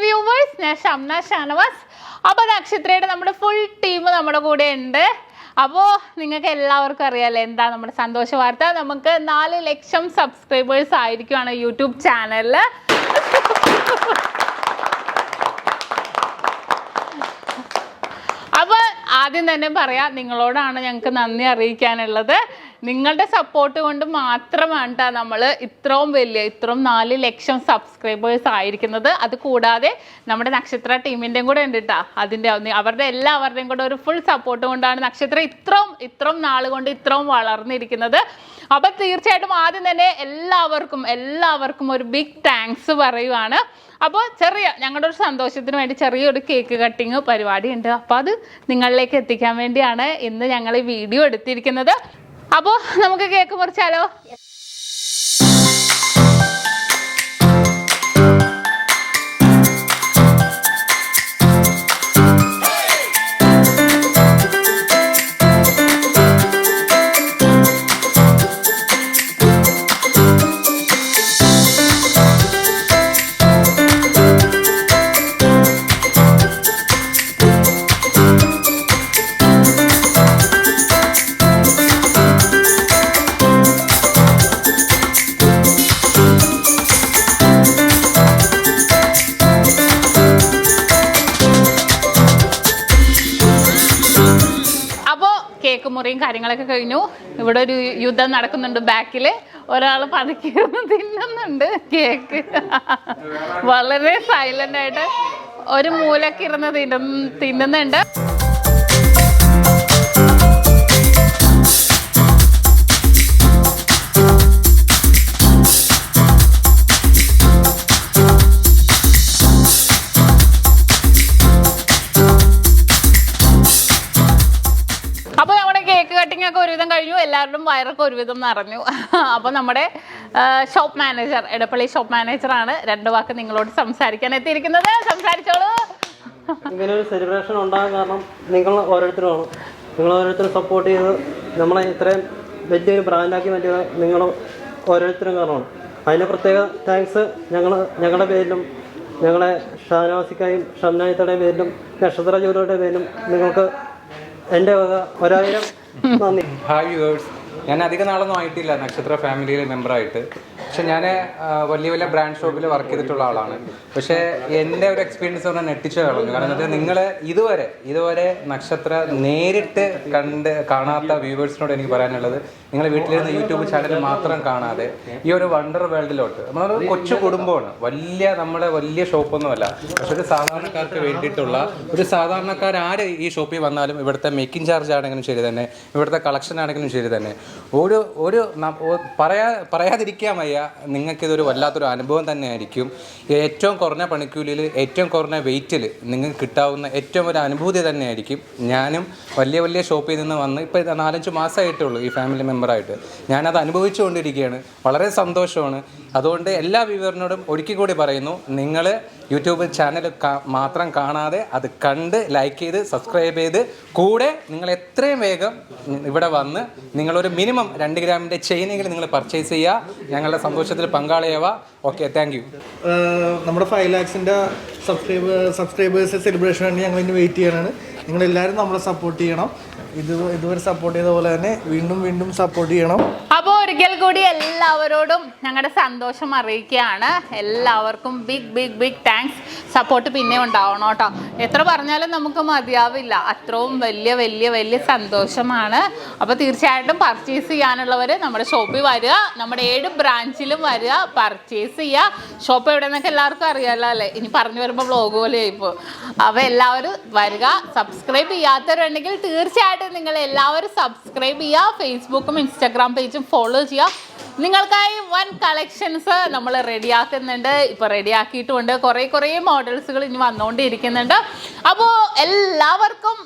viewers, ഞാൻ ഷംന ഷാനവാസ്. അപ്പോൾ നക്ഷത്രയുടെ നമ്മുടെ ഫുൾ ടീം നമ്മുടെ കൂടെ ഉണ്ട്. അപ്പോൾ നിങ്ങൾക്ക് എല്ലാവർക്കും അറിയാലോ എന്താ നമ്മുടെ സന്തോഷ വാർത്ത. നമുക്ക് 4 ലക്ഷം സബ്സ്ക്രൈബേഴ്സ് ആയിരിക്കുകയാണ് യൂട്യൂബ് ചാനലിൽ. അപ്പോൾ ആദ്യം തന്നെ പറയാം, നിങ്ങളോടാണ് ഞങ്ങൾക്ക് നന്ദി അറിയിക്കാനുള്ളത്. നിങ്ങളുടെ സപ്പോർട്ട് കൊണ്ട് മാത്രമാണ് നമ്മൾ ഇത്രയും 4 ലക്ഷം സബ്സ്ക്രൈബേഴ്സ് ആയിരിക്കുന്നത്. അത് കൂടാതെ നമ്മുടെ നക്ഷത്ര ടീമിൻ്റെയും കൂടെ ഉണ്ട് കേട്ടോ. അവരുടെ എല്ലാവരുടെയും കൂടെ ഒരു ഫുൾ സപ്പോർട്ട് കൊണ്ടാണ് നക്ഷത്ര ഇത്രയും നാൾ കൊണ്ട് ഇത്രയും വളർന്നിരിക്കുന്നത്. അപ്പം തീർച്ചയായിട്ടും ആദ്യം തന്നെ എല്ലാവർക്കും ഒരു ബിഗ് താങ്ക്സ് പറയുവാണ്. അപ്പോൾ ഞങ്ങളുടെ ഒരു സന്തോഷത്തിന് വേണ്ടി ചെറിയൊരു കേക്ക് കട്ടിങ് പരിപാടി ഉണ്ട്. അപ്പോൾ അത് നിങ്ങളിലേക്ക് എത്തിക്കാൻ വേണ്ടിയാണ് ഇന്ന് ഞങ്ങൾ ഈ വീഡിയോ എടുത്തിരിക്കുന്നത്. അപ്പോൾ നമുക്ക് കേക്ക് മുറിച്ചാലോ? കേക്ക് മുറിയും കാര്യങ്ങളൊക്കെ കഴിഞ്ഞു. ഇവിടെ ഒരു യുദ്ധം നടക്കുന്നുണ്ട്. ബാക്കിൽ ഒരാൾ പതുക്കിയിരുന്ന് തിന്നുന്നുണ്ട് കേക്ക്. വളരെ സൈലന്റ് ആയിട്ട് ഒരു മൂലക്കിരുന്ന് തിന്നുന്നുണ്ട്. ഒരുവിധം കഴിഞ്ഞു. എല്ലാവരുടെയും വയറൊക്കെ ഒരുവിധം നിറഞ്ഞു. അപ്പോൾ നമ്മുടെ ഷോപ്പ് മാനേജർ, എടപ്പള്ളി ഷോപ്പ് മാനേജറാണ് 2 വാക്ക് നിങ്ങളോട് സംസാരിക്കാൻ എത്തിയിരിക്കുന്നത്. സംസാരിച്ചോളൂ. ഇങ്ങനെ ഒരു സെലിബ്രേഷൻ ഉണ്ടാകാൻ കാരണം നിങ്ങൾ ഓരോരുത്തരും സപ്പോർട്ട് ചെയ്ത് നമ്മളെ ഇത്രയും വലിയൊരു ബ്രാൻഡാക്കി മാറ്റിയത് നിങ്ങൾ ഓരോരുത്തരും കാരണമാണ്. അതിന് പ്രത്യേക താങ്ക്സ് ഞങ്ങളുടെ പേരിലും ഞങ്ങളെ ഷാനവാസിക്കായും ഷംനായത്തയുടെയും പേരിലും നക്ഷത്ര ജോലിയുടെ പേരിലും നിങ്ങൾക്ക് എൻ്റെ വക 1000 നന്ദി. ഹായ് വ്യൂവേഴ്സ്, ഞാൻ അധികം നാളൊന്നും ആയിട്ടില്ല നക്ഷത്ര ഫാമിലിയിലെ മെമ്പറായിട്ട്. പക്ഷെ ഞാൻ വലിയ ബ്രാൻഡ് ഷോപ്പിൽ വർക്ക് ചെയ്തിട്ടുള്ള ആളാണ്. പക്ഷേ എൻ്റെ ഒരു എക്സ്പീരിയൻസ് പറഞ്ഞാൽ നെട്ടിച്ചു കളഞ്ഞു. കാരണം എന്താ, നിങ്ങൾ ഇതുവരെ നക്ഷത്ര നേരിട്ട് കാണാത്ത വ്യൂവേഴ്സിനോട് എനിക്ക് പറയാനുള്ളത്, നിങ്ങൾ വീട്ടിലിരുന്ന് യൂട്യൂബ് ചാനൽ മാത്രം കാണാതെ ഈ ഒരു വണ്ടർ വേൾഡിലോട്ട്, നമ്മളൊരു കൊച്ചു കുടുംബമാണ്, വലിയ ഷോപ്പൊന്നുമല്ല. പക്ഷെ ഒരു സാധാരണക്കാർക്ക് വേണ്ടിയിട്ടുള്ള ഒരു സാധാരണക്കാർ ഈ ഷോപ്പിൽ വന്നാലും ഇവിടുത്തെ മേക്കിംഗ് ചാർജ് ആണെങ്കിലും ശരി തന്നെ, ഇവിടുത്തെ കളക്ഷൻ ആണെങ്കിലും ശരി തന്നെ, പറയാതിരിക്കാൻ വയ്യ, നിങ്ങൾക്കിതൊരു വല്ലാത്തൊരു അനുഭവം തന്നെയായിരിക്കും. ഏറ്റവും കുറഞ്ഞ പണിക്കൂലിയിൽ ഏറ്റവും കുറഞ്ഞ വെയിറ്റിൽ നിങ്ങൾക്ക് കിട്ടാവുന്ന ഏറ്റവും ഒരു അനുഭൂതി തന്നെയായിരിക്കും. ഞാനും വലിയ ഷോപ്പിൽ നിന്ന് വന്ന് ഇപ്പോൾ 4-5 മാസമായിട്ടുള്ളൂ ഈ ഫാമിലി മെമ്പറായിട്ട്. ഞാനത് അനുഭവിച്ചുകൊണ്ടിരിക്കുകയാണ്. വളരെ സന്തോഷമാണ്. അതുകൊണ്ട് എല്ലാ വ്യൂവറിനോടും ഒരിക്കൽ കൂടി പറയുന്നു, നിങ്ങൾ യൂട്യൂബ് ചാനൽ മാത്രം കാണാതെ അത് കണ്ട് ലൈക്ക് ചെയ്ത് സബ്സ്ക്രൈബ് ചെയ്ത് കൂടെ നിങ്ങൾ എത്രയും വേഗം ഇവിടെ വന്ന് നിങ്ങളൊരു മിനിമം 2 ഗ്രാമിൻ്റെ ചെയിനെങ്കിലും നിങ്ങൾ പർച്ചേസ് ചെയ്യുക. ഞങ്ങളുടെ സന്തോഷത്തിൽ പങ്കാളിയാവുക. Okay, thank you. നമ്മുടെ 5 lakhsന്റെ സബ്സ്ക്രൈബേഴ്സ് സെലിബ്രേഷൻ വേണ്ടി ഞങ്ങൾ ഇനി വെയിറ്റ് ചെയ്യാനാണ്. നിങ്ങളെല്ലാവരും നമ്മളെ സപ്പോർട്ട് ചെയ്യണം. ഇതുവരെ സപ്പോർട്ട് ചെയ്ത പോലെ തന്നെ വീണ്ടും സപ്പോർട്ട് ചെയ്യണം. അപ്പോൾ ഒരിക്കൽ കൂടി എല്ലാവരോടും ഞങ്ങളുടെ സന്തോഷം അറിയിക്കുകയാണ്. എല്ലാവർക്കും ബിഗ് താങ്ക്സ്. സപ്പോർട്ട് പിന്നെ ഉണ്ടാവണം കേട്ടോ. എത്ര പറഞ്ഞാലും നമുക്ക് മതിയാവില്ല. അത്രയും വലിയ സന്തോഷമാണ്. അപ്പോൾ തീർച്ചയായിട്ടും പർച്ചേസ് ചെയ്യാനുള്ളവർ നമ്മുടെ ഷോപ്പിൽ വരിക. നമ്മുടെ 7 ബ്രാഞ്ചിലും വരിക, പർച്ചേസ് ചെയ്യുക. ഷോപ്പ് എവിടെയെന്നൊക്കെ എല്ലാവർക്കും അറിയാമല്ലോ അല്ലേ? ഇനി പറഞ്ഞു വരുമ്പോൾ വ്ളോഗ് പോലെ ആയിപ്പോൾ. അപ്പോൾ എല്ലാവരും വരിക. സബ്സ്ക്രൈബ് ചെയ്യാത്തവരുണ്ടെങ്കിൽ തീർച്ചയായിട്ടും നിങ്ങൾ എല്ലാവരും സബ്സ്ക്രൈബ് ചെയ്യുക. ഫേസ്ബുക്കും ഇൻസ്റ്റാഗ്രാം പേജും ഫോളോ ചെയ്യുക. നിങ്ങൾക്കായി വൻ കളക്ഷൻസ് നമ്മൾ റെഡിയാക്കുന്നുണ്ട്. ഇപ്പോൾ റെഡിയാക്കിയിട്ടുമുണ്ട്. കുറേ മോഡൽസുകൾ ഇനി വന്നുകൊണ്ടിരിക്കുന്നുണ്ട്. അപ്പോൾ എല്ലാവർക്കും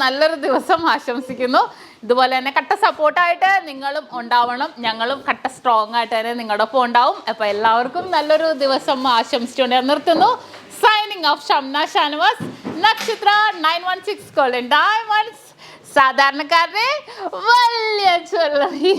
നല്ലൊരു ദിവസം ആശംസിക്കുന്നു. ഇതുപോലെ തന്നെ കട്ട സപ്പോർട്ടായിട്ട് നിങ്ങളും ഉണ്ടാവണം. ഞങ്ങളും കട്ട സ്ട്രോങ് ആയിട്ട് തന്നെ നിങ്ങളുടെ ഒപ്പം ഉണ്ടാവും. അപ്പോൾ എല്ലാവർക്കും നല്ലൊരു ദിവസം ആശംസിച്ചുകൊണ്ട് നിർത്തുന്നു. സൈനിങ് ഓഫ് ഷംന ഷാനവാസ്, നക്ഷത്ര 916 Golden Diamonds, സാധാരണക്കാരുടെ വലിയ ജ്വല്ലറി.